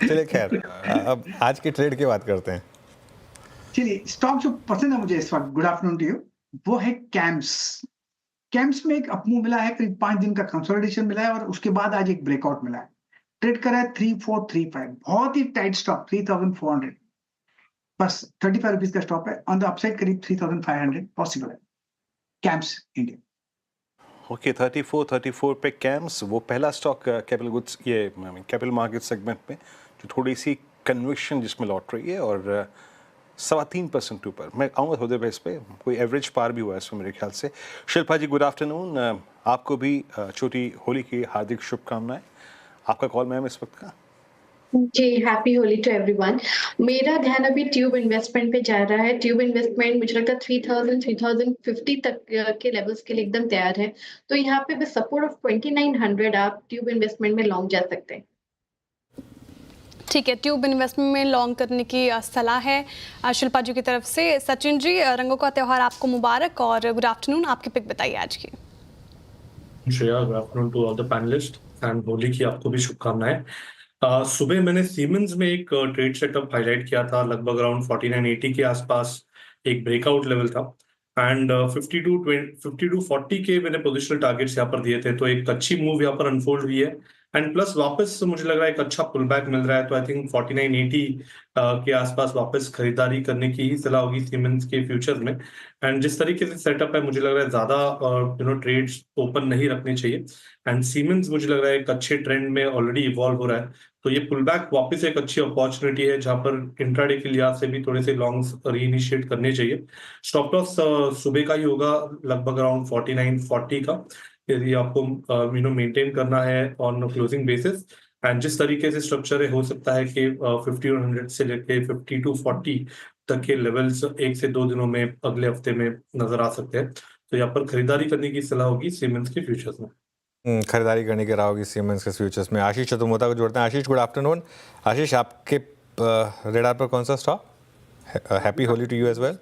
चलिए खैर, अब आज के ट्रेड की बात करते हैं। चलिए, स्टॉक जो पसंद है मुझे इस वक़्त, गुड आफ्टरनून टू यू, वो है कैम्स। कैम्स में एक अप मूव मिला है, करीब 5 दिन का कंसोलिडेशन मिला है और उसके बाद आज एक ब्रेकआउट मिला है। ट्रेड करा है 3435, बहुत ही टाइट स्टॉप 3400, बस ₹35 का स्टॉप है। ऑन द अपसाइड करीब 3500 पॉसिबल है। Camps India. ओके, 34 पे कैम्स, वो पहला स्टॉक कैपिटल गुड्स, ये कैपिटल मार्केट सेगमेंट में जो थोड़ी सी कन्विक्शन जिसमें लौट रही है, और 3.25% ऊपर। मैं आऊँगा थोड़ी देर पे, इस पे कोई एवरेज पार भी हुआ है इसमें मेरे ख्याल से। शिल्पा जी, गुड आफ्टरनून। आपको भी छोटी होली की हार्दिक शुभकामनाएं। आपका कॉल मैम इस वक्त का। जी, हैप्पी होली टू एवरीवन। मेरा ध्यान अभी ट्यूब इन्वेस्टमेंट पे जा रहा है। ट्यूब इन्वेस्टमेंट मुझे लगता है 3050 तक के लेवल्स के लिए एकदम तैयार है। तो यहाँ पे विद सपोर्ट ऑफ 2900 आप ट्यूब इन्वेस्टमेंट में लॉन्ग जा सकते हैं। ठीक है, ट्यूब इन्वेस्टमेंट में लॉन्ग करने की सलाह है शिल्पा जी की तरफ से। सचिन जी, रंगों का त्यौहार आपको मुबारक और गुड आफ्टरनून। आपकी पिक बताइए आज की। Shreya, good afternoon to all the panelists and Holi की आपको भी शुभकामनाएं। सुबह मैंने सीमेंस में एक ट्रेड सेटअप हाईलाइट किया था, लगभग अराउंड 4980 के आसपास एक ब्रेकआउट लेवल था एंड 5240 के मैंने पोजिशनल टारगेट्स यहाँ पर दिए थे। तो एक अच्छी मूव यहाँ पर अनफोल्ड हुई है एंड प्लस वापस मुझे लग रहा है एक अच्छा पुल बैक मिल रहा है। तो आई थिंक 4980 के आसपास वापस खरीदारी करने की ही सलाह होगी सीमेंस के फ्यूचर में। एंड जिस तरीके से सेटअप है, मुझे लग रहा है ज्यादा ट्रेड्स ओपन नहीं रखने चाहिए एंड सीमेंस मुझे लग रहा है एक अच्छे ट्रेंड में ऑलरेडी इवॉल्व हो रहा है। तो ये पुल बैक वापस एक अच्छी अपॉर्चुनिटी है जहां पर इंट्राडे के लिहाज से भी थोड़े से लॉन्ग्स रीइनिशिएट करने चाहिए। स्टॉप लॉस सुबह का ही होगा, लगभग अराउंड 4940 का, यदि आपको मेंटेन करना है ऑन क्लोजिंग बेसिस। एंड जिस तरीके से स्ट्रक्चर है, हो सकता है कि 5100 से लेके 5240 तक के लेवल्स 1 से 2 दिनों में अगले हफ्ते में नजर आ सकते हैं। तो यहाँ पर खरीदारी करने की सलाह होगी सीमेंस के फ्यूचर्स में। खरीदारी करने की राह होगी सीमेंस के फ्यूचर्स में। आशीष चतुर्मोता को जोड़ते हैं। आशीष, गुड आफ्टरनून। आशीष, आपके रेडार पर कौन सा stock? Happy Holi to you as well.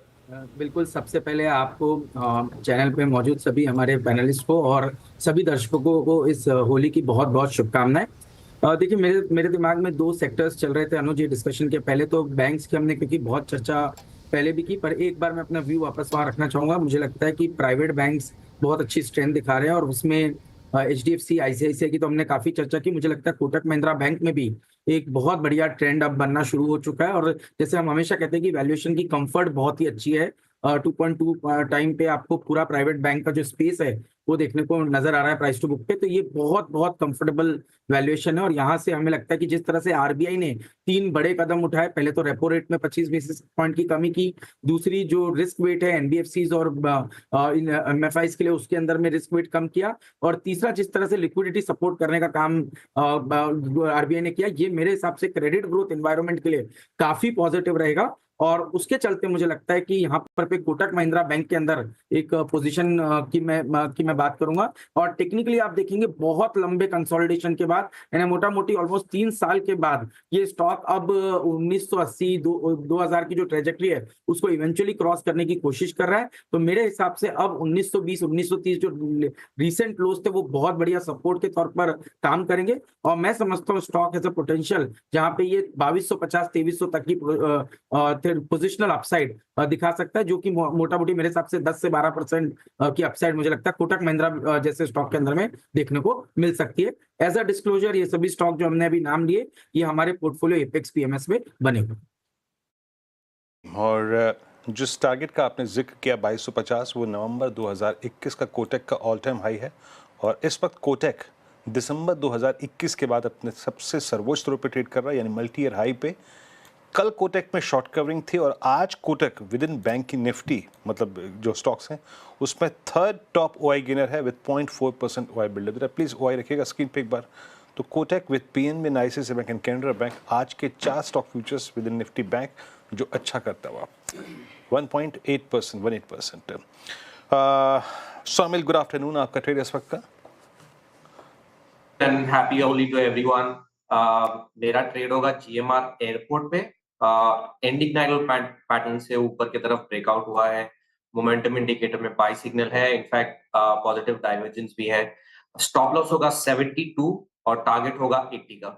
बिल्कुल, सबसे पहले आपको चैनल पे मौजूद सभी हमारे पैनलिस्ट को और सभी दर्शकों को इस होली की बहुत बहुत शुभकामनाएं। देखिए, मेरे दिमाग में 2 सेक्टर्स चल रहे थे अनुज, ये डिस्कशन के पहले। तो बैंक्स की हमने क्योंकि बहुत चर्चा पहले भी की, पर एक बार मैं अपना व्यू वापस वहां रखना चाहूंगा। मुझे लगता है कि प्राइवेट बैंक्स बहुत अच्छी स्ट्रेंथ दिखा रहे हैं और उसमें HDFC, ICICI की तो हमने काफी चर्चा की। मुझे लगता है कोटक महिंद्रा बैंक में भी एक बहुत बढ़िया ट्रेंड अब बनना शुरू हो चुका है और जैसे हम हमेशा कहते हैं कि वैल्यूएशन की कंफर्ट बहुत ही अच्छी है। 2.2 टाइम पे आपको पूरा प्राइवेट बैंक का जो स्पेस है वो देखने को नजर आ रहा है प्राइस टू बुक पे। तो ये बहुत बहुत कंफर्टेबल वैल्यूएशन है और यहाँ से हमें लगता है कि जिस तरह से RBI ने 3 बड़े कदम उठाए, पहले तो रेपो रेट में 25 बेसिस पॉइंट की कमी की, दूसरी जो रिस्क वेट है NBFCs और MFIs के लिए उसके अंदर में रिस्क वेट कम किया, और तीसरा जिस तरह से लिक्विडिटी सपोर्ट करने का काम RBI ने किया, ये मेरे हिसाब से क्रेडिट ग्रोथ एनवायरनमेंट के लिए काफी पॉजिटिव रहेगा। और उसके चलते मुझे लगता है कि यहाँ पर पे कोटक महिंद्रा बैंक के अंदर एक पोजीशन की मैं बात करूंगा। और टेक्निकली आप देखेंगे बहुत लंबे कंसोलिडेशन के बाद, यानी मोटा मोटी ऑलमोस्ट 3 साल के बाद ये स्टॉक अब 1980 2000 की जो ट्रेजेक्टरी है उसको इवेंचुअली क्रॉस करने की कोशिश कर रहा है। तो मेरे हिसाब से अब 1920 1930 जो रिसेंट लोज थे वो बहुत बढ़िया सपोर्ट के तौर पर काम करेंगे और मैं समझता हूँ स्टॉक एज अ पोटेंशियल जहां पे ये 2250 2300 तक की पोजिशनल अपसाइड दिखा सकता है, जो कि मोटा मोटी मेरे हिसाब से 10 से 12% की अपसाइड मुझे लगता है कोटक महिंद्रा जैसे स्टॉक के अंदर में देखने को मिल सकती है। एज अ डिस्क्लोजर, ये सभी स्टॉक जो हमने अभी नाम लिए ये हमारे पोर्टफोलियो एपेक्स PMS में बने हुए। और जिस टारगेट का आपने जिक्र किया 2250, वो नवंबर 2021 का कोटक का ऑल टाइम हाई है और इस वक्त कोटक दिसंबर 2021 के बाद अपने सबसे सर्वोच्च स्तरों पर ट्रेड कर रहा है, यानी मल्टी ईयर हाई पे। कल कोटक में शॉर्ट कवरिंग थी और आज कोटक विद इन बैंक की निफ्टी, मतलब जो स्टॉक्स हैं उसमें थर्ड टॉप OI गेनर है with 0.4% OI builder. Please OI रखिएगा स्क्रीन पे एक बार। तो Kotak with PNB, ICICI bank and Canara bank आज के 4 stock futures within Nifty bank जो अच्छा करता हुआ 1.8%, 18%। Somil, good afternoon. आपका ट्रेड इस वक्त का? Happy Holi to everyone. मेरा ट्रेड होगा GMR एयरपोर्ट पे। एंडिंग नाइडल पैटर्न से ऊपर की तरफ ब्रेकआउट हुआ है। मोमेंटम इंडिकेटर में बाय सिग्नल है, इनफैक्ट पॉजिटिव डाइवर्जेंस भी है। स्टॉप लॉस होगा 72 और टारगेट होगा 80 का।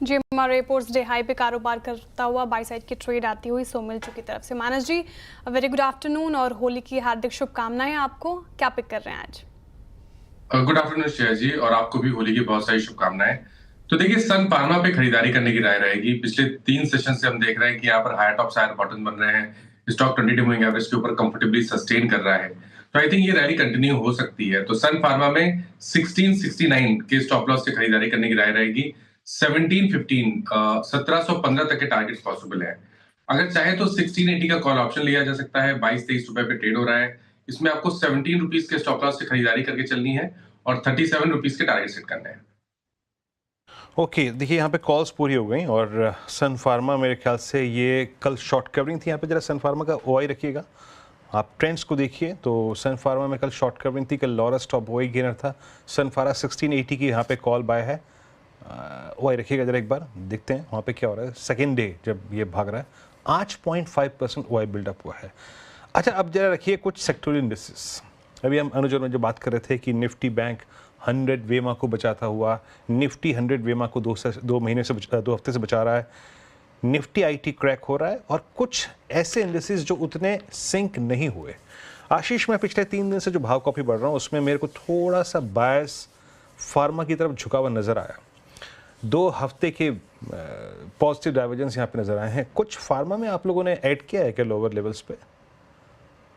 GMR एयरपोर्ट्स डे हाई पे कारोबार करता हुआ बाई साइड की ट्रेड आती हुई सोमिलचू की तरफ से। मानस जी, वेरी गुड आफ्टरनून और होली की हार्दिक शुभकामनाएं आपको। क्या पिक कर रहे हैं आज? गुड आफ्टरनून श्रेया जी, और आपको भी होली की बहुत सारी शुभकामनाएं। तो देखिए, सन फार्मा पे खरीदारी करने की राय रहेगी। पिछले 3 सेशन से हम देख रहे हैं कि यहाँ पर हायर टॉप हायर बॉटम बन रहे हैं। स्टॉक 20 डे मूविंग एवरेज के ऊपर कंफर्टेबली सस्टेन कर रहा है, तो आई थिंक ये रैली कंटिन्यू हो सकती है। तो सन फार्मा में 1669 के स्टॉप लॉस से खरीदारी करने की राय रहेगी। 1715 1715 तक के टारगेट्स पॉसिबल है। अगर चाहे तो 1680 का कॉल ऑप्शन लिया जा सकता है। 22-23 रुपए पे ट्रेड हो रहा है। इसमें आपको 17 रुपीज के स्टॉप लॉस से खरीदारी करके चलनी है और 37 रुपीज के टारगेट सेट करने हैं। ओके, देखिए यहाँ पे कॉल्स पूरी हो गई और सन फार्मा मेरे ख्याल से ये कल शॉर्ट कवरिंग थी। यहाँ पे जरा सन फार्मा का ओआई रखिएगा, आप ट्रेंड्स को देखिए। तो सन फार्मा में कल शॉर्ट कवरिंग थी, कल लोअर स्टॉप ओआई गेनर था। सन फार्मा 1680 की यहाँ पे कॉल बाय है। ओआई रखिएगा जरा, एक बार देखते हैं वहाँ पे क्या हो रहा है। सेकेंड डे जब ये भाग रहा है 8.5% ओआई बिल्डअप हुआ है। अच्छा, अब जरा रखिए कुछ सेक्टोरल इंडेक्सेस। अभी हम अनुज में जो बात कर रहे थे कि निफ्टी बैंक 100 वेमा को बचाता हुआ, निफ्टी 100 वेमा को 2 हफ्ते से बचा रहा है। निफ्टी आईटी क्रैक हो रहा है और कुछ ऐसे इंडेक्सेस जो उतने सिंक नहीं हुए। आशीष, मैं पिछले 3 दिन से जो भाव कॉपी बढ़ रहा हूँ उसमें मेरे को थोड़ा सा बायस फार्मा की तरफ झुका हुआ नजर आया। 2 हफ्ते के पॉजिटिव डाइवर्जेंस यहाँ पे नजर आए हैं। कुछ फार्मा में आप लोगों ने ऐड किया है क्या लोअर लेवल्स पे?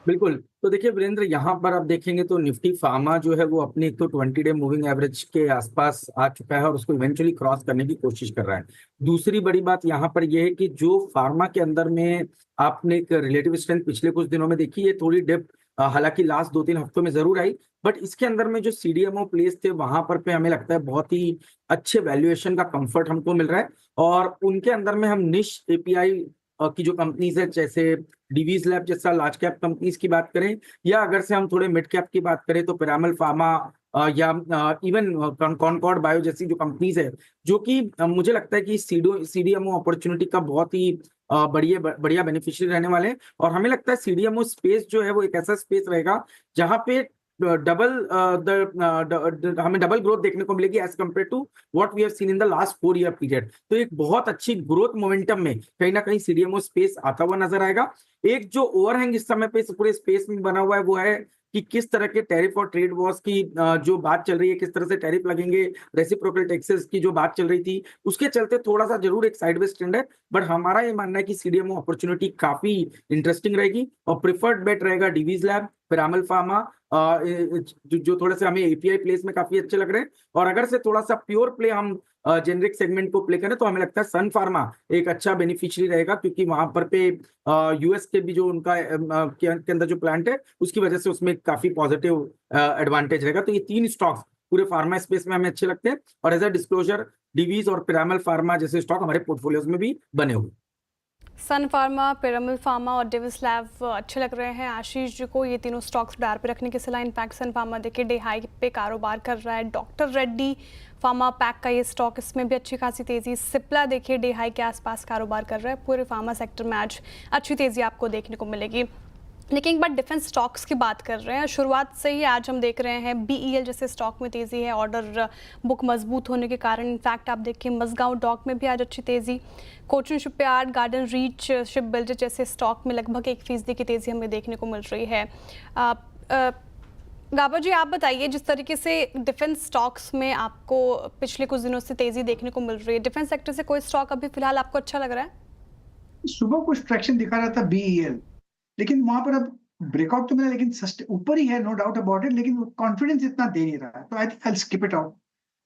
बिल्कुल। तो देखिए वीरेंद्र, यहाँ पर आप देखेंगे तो निफ्टी फार्मा जो है वो अपनी एक तो 20 डे मूविंग एवरेज के आसपास आ चुका है और उसको इवेंचुअली क्रॉस करने की कोशिश कर रहा है। दूसरी बड़ी बात यहाँ पर यह है कि जो फार्मा के अंदर में आपने एक रिलेटिव स्ट्रेंथ पिछले कुछ दिनों में देखी, ये थोड़ी डिप हालांकि लास्ट 2-3 हफ्तों में जरूर आई, बट इसके अंदर में जो सीडीएमओ प्लेस थे वहां पर पे हमें लगता है बहुत ही अच्छे वैल्यूएशन का कंफर्ट हमको मिल रहा है। और उनके अंदर में हम निश एपीआई की जो कंपनीज है, जैसे डिवीज लैब जैसा लार्ज कैप कंपनीज की बात करें, या अगर से हम थोड़े मिड कैप की बात करें तो पिरामल फार्मा या इवन कॉनकॉर्ड बायो जैसी जो कंपनीज है, जो कि मुझे लगता है कि सीडीएमओ अपॉर्चुनिटी का बहुत ही बढ़िया बेनिफिशियरी रहने वाले हैं। और हमें लगता है सीडीएमओ स्पेस जो है वो एक ऐसा स्पेस रहेगा जहां पे हमें डबल ग्रोथ देखने को मिलेगी as compared to what we have seen in the last 4 year period. तो एक बहुत अच्छी ग्रोथ मोमेंटम में कहीं ना कहीं सीडीएमओ स्पेस आता हुआ नजर आएगा। एक जो ओवरहैंग इस समय पे पूरे स्पेस में बना हुआ है वो है कि किस तरह के टैरिफ और ट्रेड वॉर्स की जो बात चल रही है, किस तरह से टैरिफ लगेंगे, रेसिप्रोकल टैक्सेस की जो बात चल रही थी, उसके चलते थोड़ा सा जरूर एक साइडवेज ट्रेंड है। बट हमारा ये मानना है कि सीडीएमओ अपॉर्चुनिटी काफी इंटरेस्टिंग रहेगी और प्रिफर्ड बेट रहेगा डिवीज लैब, पिरामल फार्मा, जो थोड़े से हमें एपीआई प्लेस में काफी अच्छे लग रहे हैं। और अगर से थोड़ा सा प्योर प्ले हम जेनरिक सेगमेंट को प्ले करें तो हमें लगता है सन फार्मा एक अच्छा बेनिफिशियरी रहेगा, क्योंकि वहां पर पे यूएस के भी जो उनका के अंदर जो प्लांट है उसकी वजह से उसमें काफी पॉजिटिव एडवांटेज रहेगा। तो ये 3 स्टॉक्स पूरे फार्मा स्पेस में हमें अच्छे लगते हैं और एज अ डिस्क्लोजर डिवीज और पिरामल फार्मा जैसे स्टॉक हमारे पोर्टफोलियोज में भी बने हुए। सन फार्मा, पिरामल फार्मा और डिविस लैब अच्छे लग रहे हैं आशीष जी को। ये तीनों स्टॉक्स डार पे रखने की सलाह। इनफैक्ट सन फार्मा देखिए डे हाई पे कारोबार कर रहा है। डॉक्टर रेड्डी फार्मा पैक का ये स्टॉक, इसमें भी अच्छी खासी तेज़ी। सिप्ला देखिए डे हाई के आसपास कारोबार कर रहा है। पूरे फार्मा सेक्टर में आज अच्छी तेज़ी आपको देखने को मिलेगी। लेकिन एक बार डिफेंस स्टॉक्स की बात कर रहे हैं, शुरुआत से ही आज हम देख रहे हैं बीईएल जैसे स्टॉक में तेज़ी है, ऑर्डर बुक मजबूत होने के कारण। इनफैक्ट आप देखिए मजगांव डॉक में भी आज अच्छी तेज़ी। Cochin shipyard, garden reach ship builder जैसे स्टॉक में लगभग 1% की तेज़ी हमें देखने को मिल रही है। गाबा जी, आप बताइए, जिस तरीके से डिफेंस स्टॉक्स में आपको पिछले कुछ दिनों से तेज़ी देखने को मिल रही है, डिफेंस सेक्टर से कोई स्टॉक अभी फिलहाल आपको अच्छा लग रहा है? सुबह कुछ ट्रैक्शन दिखा रहा था बीईएल, लेकिन वहां पर अब ब्रेकआउट तो मिला, लेकिन ऊपर ही है, नो डाउट अबाउट इट, लेकिन कॉन्फिडेंस इतना दे नहीं रहा है, तो I think I skip it out.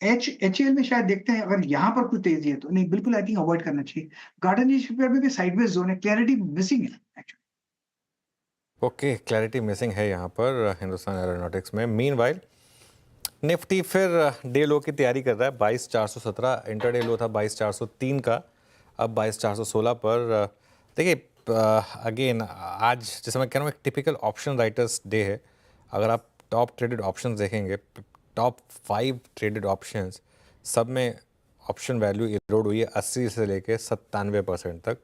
HL में शायद देखते हैं अगर यहाँ पर कुछ तेजी है तो। नहीं, बिल्कुल आई थिंक अवॉइड करना चाहिए। गार्डन शिपयार्ड में भी साइडवेज जोन है, क्लैरिटी मिसिंग है एक्चुअली। ओके, क्लैरिटी मिसिंग है यहाँ पर हिंदुस्तान एरोनॉटिक्स में। मीनवाइल निफ्टी फिर डे लो की तैयारी कर रहा है। 22,417 इंटर डे लो था 22,403 का, अब 22,416 पर। देखिए अगेन आज जैसे मैं कह रहा हूँ एक टिपिकल ऑप्शन राइटर्स डे है। अगर आप टॉप ट्रेडेड ऑप्शंस देखेंगे, टॉप 5 ट्रेडेड ऑप्शंस सब में ऑप्शन वैल्यू इरोड हुई है 80 से लेके 97% तक,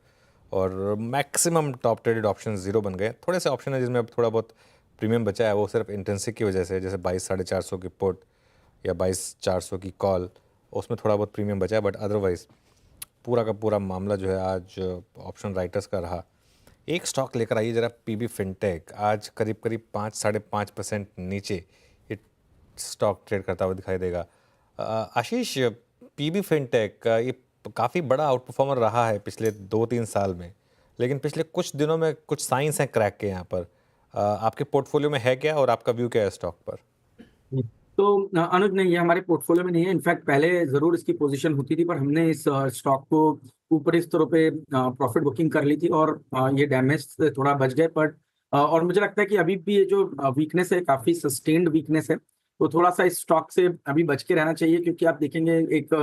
और मैक्सिमम टॉप ट्रेडेड ऑप्शन 0 बन गए। थोड़े से ऑप्शन है जिसमें अब थोड़ा बहुत प्रीमियम बचा है, वो सिर्फ इंटेंसिक की वजह से, जैसे 22,450 की पुट या 22,400 की कॉल, उसमें थोड़ा बहुत प्रीमियम बचा है, बट अदरवाइज पूरा का पूरा मामला जो है आज ऑप्शन राइटर्स का रहा। एक स्टॉक लेकर आइए जरा, पीबी फिनटेक। आज करीब करीब 5-5.5% नीचे ये स्टॉक ट्रेड करता हुआ दिखाई देगा। आशीष, पीबी फिनटेक ये काफ़ी बड़ा आउट परफॉर्मर रहा है पिछले 2-3 साल में, लेकिन पिछले कुछ दिनों में कुछ साइंस हैं क्रैक के यहाँ पर। आपके पोर्टफोलियो में है क्या और आपका व्यू क्या है स्टॉक पर? तो अनुज, नहीं, ये हमारे पोर्टफोलियो में नहीं है। इनफैक्ट पहले जरूर इसकी पोजीशन होती थी, पर हमने इस स्टॉक को ऊपरी स्तरों पे प्रॉफिट बुकिंग कर ली थी और ये डैमेज से थोड़ा बच गए। बट और मुझे लगता है कि अभी भी ये जो वीकनेस है, काफी सस्टेन्ड वीकनेस है, तो थोड़ा सा इस स्टॉक से अभी बच के रहना चाहिए। क्योंकि आप देखेंगे एक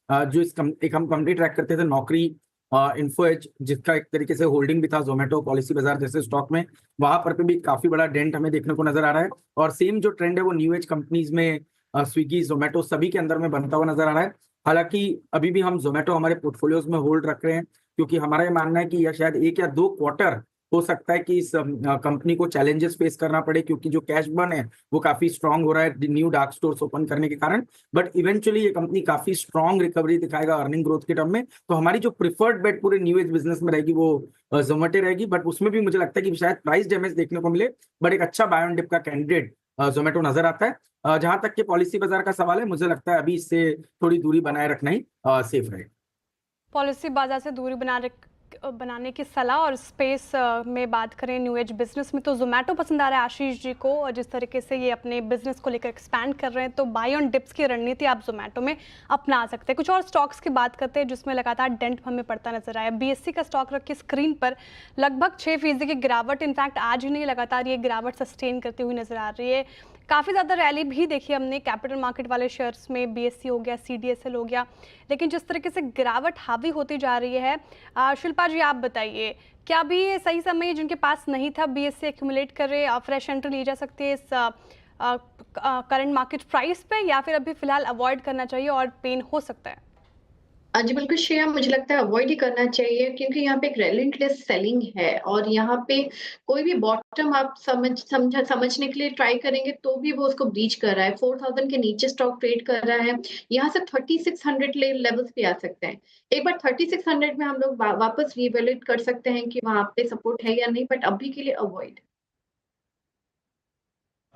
जो एक हम कंपनी ट्रैक करते थे, नौकरी इन्फो एज, जिसका एक तरीके से होल्डिंग भी था जोमेटो, पॉलिसी बाजार जैसे स्टॉक में, वहां पर भी काफी बड़ा डेंट हमें देखने को नजर आ रहा है। और सेम जो ट्रेंड है वो न्यू एज कंपनीज में, स्विगी, जोमेटो, सभी के अंदर में बनता हुआ नजर आ रहा है। हालांकि अभी भी हम जोमेटो हमारे पोर्टफोलियोज में होल्ड रख रहे हैं, क्योंकि हमारा ये मानना है कि यह शायद 1 या 2 क्वार्टर हो सकता है कि इस कंपनी को चैलेंजेस फेस करना पड़े, क्योंकि जो कैश बर्न है वो काफी स्ट्रांग हो रहा है न्यू डार्क स्टोर्स ओपन करने के कारण। बट इवेंचुअली ये कंपनी काफी स्ट्रांग रिकवरी दिखाएगा अर्निंग ग्रोथ के टर्म में। तो हमारी जो प्रिफर्ड बेट पूरे न्यू एज बिजनेस में रहेगी वो जोमेटो रहेगी। बट उसमें भी मुझे लगता है कि शायद प्राइस डैमेज देखने को मिले, बट एक अच्छा बाय ऑन डिप का कैंडिडेट जोमेटो नजर आता है। जहां तक कि पॉलिसी बाजार का सवाल है, मुझे लगता है अभी इससे थोड़ी दूरी बनाए रखना ही सेफ रहेगा। पॉलिसी बाजार से दूरी बनाने की सलाह। और स्पेस में बात करें न्यू एज बिजनेस में, तो जोमेटो पसंद आ रहा है आशीष जी को, और जिस तरीके से ये अपने बिजनेस को लेकर एक्सपैंड कर रहे हैं, तो बाय ऑन डिप्स की रणनीति आप जोमेटो में अपना सकते हैं। कुछ और स्टॉक्स की बात करते हैं जिसमें लगातार डेंट हमें पड़ता नजर आया। बीएससी का स्टॉक रखिए स्क्रीन पर, लगभग 6% की गिरावट, इनफैक्ट आज ही नहीं लगातार ये गिरावट सस्टेन करती हुई नजर आ रही है। काफ़ी ज़्यादा रैली भी देखी हमने कैपिटल मार्केट वाले शेयर्स में, बीएससी हो गया, सीडीएसएल हो गया, लेकिन जिस तरीके से गिरावट हावी होती जा रही है, शिल्पा जी आप बताइए, क्या अभी ये सही समय है जिनके पास नहीं था बीएससी एक्यूमुलेट करे, फ्रेश एंट्री ली जा सकती है इस करंट मार्केट प्राइस पे, या फिर अभी फिलहाल अवॉइड करना चाहिए और पेन हो सकता है? जी बिल्कुल श्रेया, मुझे लगता है अवॉइड ही करना चाहिए, क्योंकि यहाँ पे एक रेलेंटलेस सेलिंग है और यहाँ पे कोई भी बॉटम आप समझने के लिए ट्राई करेंगे तो भी वो उसको ब्रीच कर रहा है। 4000 के नीचे स्टॉक ट्रेड कर रहा है, यहाँ से 3600 लेवल्स पे आ सकते हैं। एक बार 3600 में हम लोग वापस रिवैल्यूएट कर सकते हैं कि वहां पे सपोर्ट है या नहीं, बट अभी के लिए अवॉइड।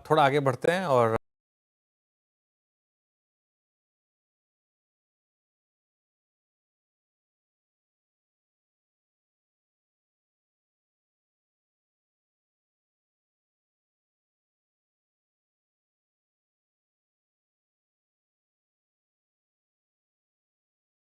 थोड़ा आगे बढ़ते हैं और